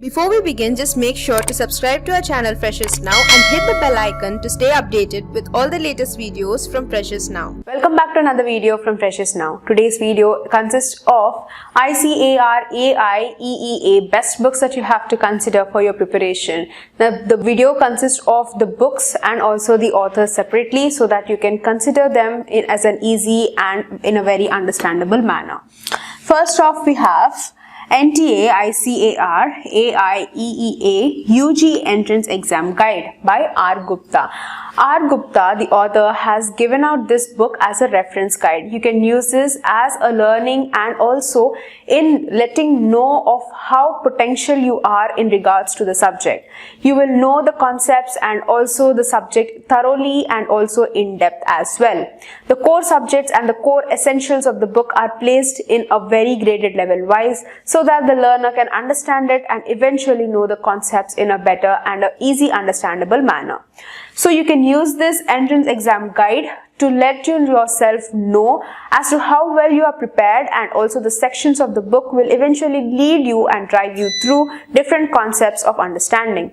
Before we begin, just make sure to subscribe to our channel Freshers Now and hit the bell icon to stay updated with all the latest videos from Freshers Now. Welcome back to another video from Freshers Now. Today's video consists of ICAR AIEEA best books that you have to consider for your preparation. Now, the video consists of the books and also the authors separately so that you can consider them as an easy and in a very understandable manner. First off, we have NTA ICAR AIEEA UG Entrance Exam Guide by R. Gupta. R. Gupta, the author, has given out this book as a reference guide. You can use this as a learning and also in letting know of how potential you are in regards to the subject. You will know the concepts and also the subject thoroughly and also in depth as well. The core subjects and the core essentials of the book are placed in a very graded level wise so that the learner can understand it and eventually know the concepts in a better and a easy understandable manner. So you can use this entrance exam guide to let yourself know as to how well you are prepared, and also the sections of the book will eventually lead you and drive you through different concepts of understanding.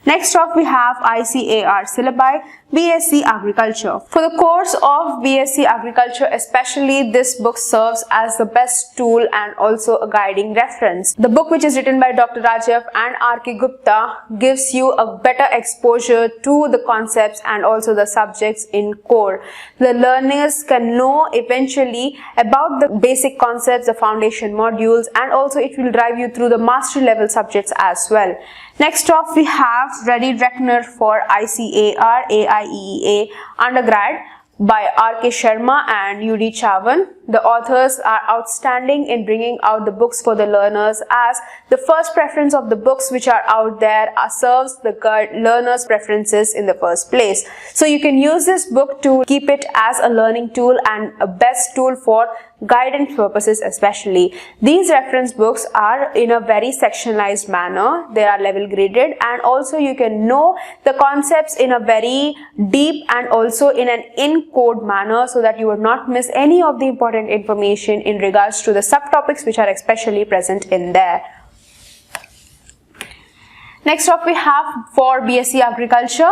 Next off, we have ICAR Syllabi BSc Agriculture. For the course of BSc Agriculture especially, this book serves as the best tool and also a guiding reference. The book, which is written by Dr. Rajav and R.K. Gupta, gives you a better exposure to the concepts and also the subjects in core. The learners can know eventually about the basic concepts, the foundation modules, and also it will drive you through the mastery level subjects as well. Next off, we have Ready Reckoner for ICAR AIEEA Undergrad by R.K. Sharma and U.D. Chavan. The authors are outstanding in bringing out the books for the learners, as the first preference of the books which are out there serves the learners' preferences in the first place. So you can use this book to keep it as a learning tool and a best tool for guidance purposes especially. These reference books are in a very sectionalized manner. They are level graded, and also you can know the concepts in a very deep and also in an in-code manner so that you will not miss any of the important information in regards to the subtopics which are especially present in there. Next up, we have for BSc Agriculture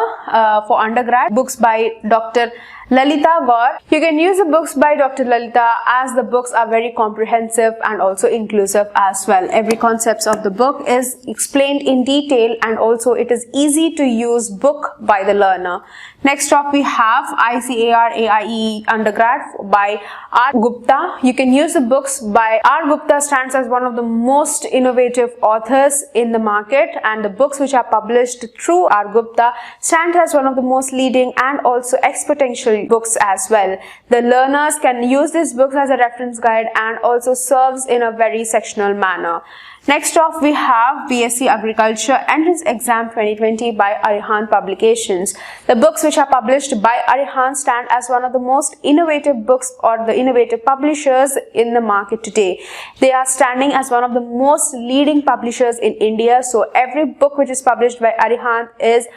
for undergrad books by Dr. Lalita Gaur. You can use the books by Dr. Lalita as the books are very comprehensive and also inclusive as well. Every concept of the book is explained in detail, and also it is easy to use book by the learner. Next up, we have ICAR AIE Undergrad by R. Gupta. You can use the books by R. Gupta. Stands as one of the most innovative authors in the market, and the books which are published through R. Gupta stand as one of the most leading and also exponential books as well. The learners can use these books as a reference guide and also serves in a very sectional manner. Next off, we have BSc Agriculture Entrance Exam 2020 by Arihant Publications. The books which are published by Arihant stand as one of the most innovative books or the innovative publishers in the market today. They are standing as one of the most leading publishers in India. So every book which is published by Arihant is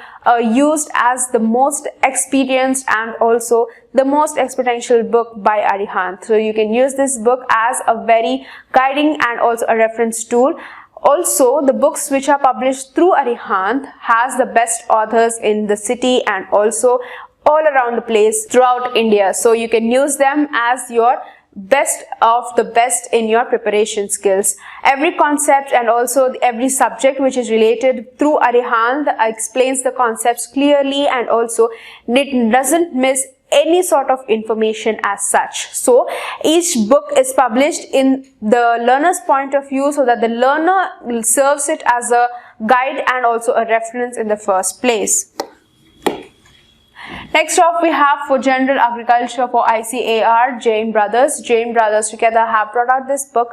used as the most experienced and also the most exponential book by Arihant. So you can use this book as a very guiding and also a reference tool. Also, the books which are published through Arihant has the best authors in the city and also all around the place throughout India. So you can use them as your best of the best in your preparation skills. Every concept and also every subject which is related through Arihant explains the concepts clearly, and also it doesn't miss any sort of information as such. So each book is published in the learner's point of view so that the learner serves it as a guide and also a reference in the first place. Next off, we have for General Agriculture for ICAR Jain Brothers. Jain Brothers together have brought out this book,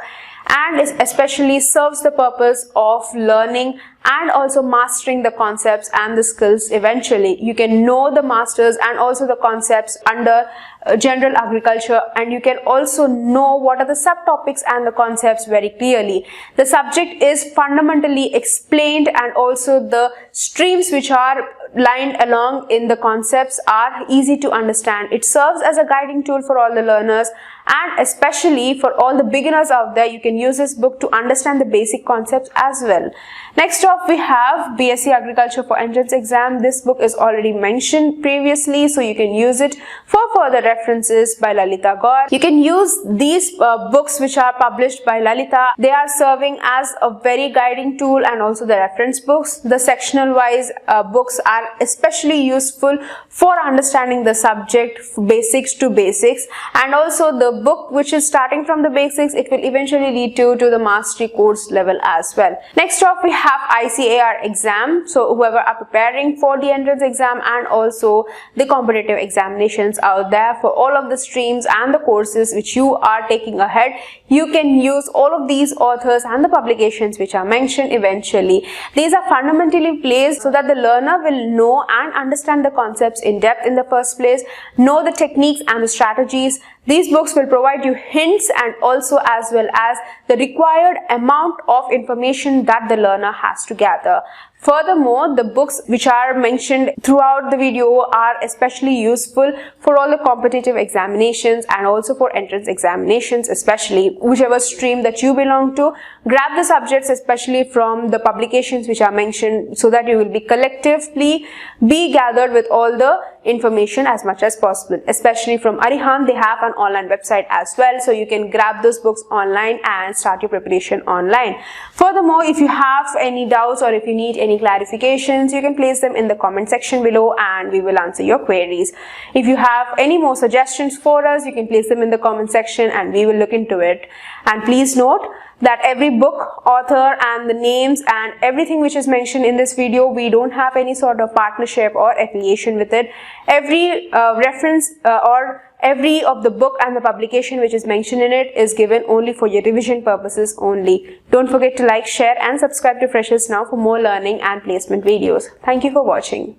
and it especially serves the purpose of learning and also mastering the concepts and the skills eventually. You can know the masters and also the concepts under general agriculture, and you can also know what are the subtopics and the concepts very clearly. The subject is fundamentally explained, and also the streams which are lined along in the concepts are easy to understand. It serves as a guiding tool for all the learners, and especially for all the beginners out there, you can use this book to understand the basic concepts as well. Next off, we have BSc Agriculture for Entrance Exam. This book is already mentioned previously, so you can use it for further references by Lalita Gaur. You can use these books which are published by Lalita. They are serving as a very guiding tool and also the reference books. The sectional wise books are especially useful for understanding the subject basics to basics, and also the book which is starting from the basics, it will eventually lead to the mastery course level as well. Next off, we have ICAR exam. So whoever are preparing for the entrance exam and also the competitive examinations out there for all of the streams and the courses which you are taking ahead, you can use all of these authors and the publications which are mentioned eventually. These are fundamentally placed so that the learner will know and understand the concepts in depth in the first place, know the techniques and the strategies. These books will provide you hints and also as well as the required amount of information that the learner has to gather. Furthermore, the books which are mentioned throughout the video are especially useful for all the competitive examinations and also for entrance examinations, especially whichever stream that you belong to. Grab the subjects especially from the publications which are mentioned so that you will be collectively gathered with all the information as much as possible. Especially from Arihant, they have an online website as well, so you can grab those books online and start your preparation online. Furthermore, if you have any doubts or if you need any clarifications, you can place them in the comment section below and we will answer your queries. If you have any more suggestions for us, you can place them in the comment section and we will look into it. And please note that every book, author and the names and everything which is mentioned in this video, we don't have any sort of partnership or affiliation with it. Every reference or every of the book and the publication which is mentioned in it is given only for your revision purposes only. Don't forget to like, share and subscribe to Freshers Now for more learning and placement videos. Thank you for watching.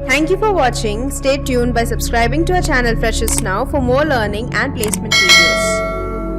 Thank you for watching. Stay tuned by subscribing to our channel Freshers Now for more learning and placement videos.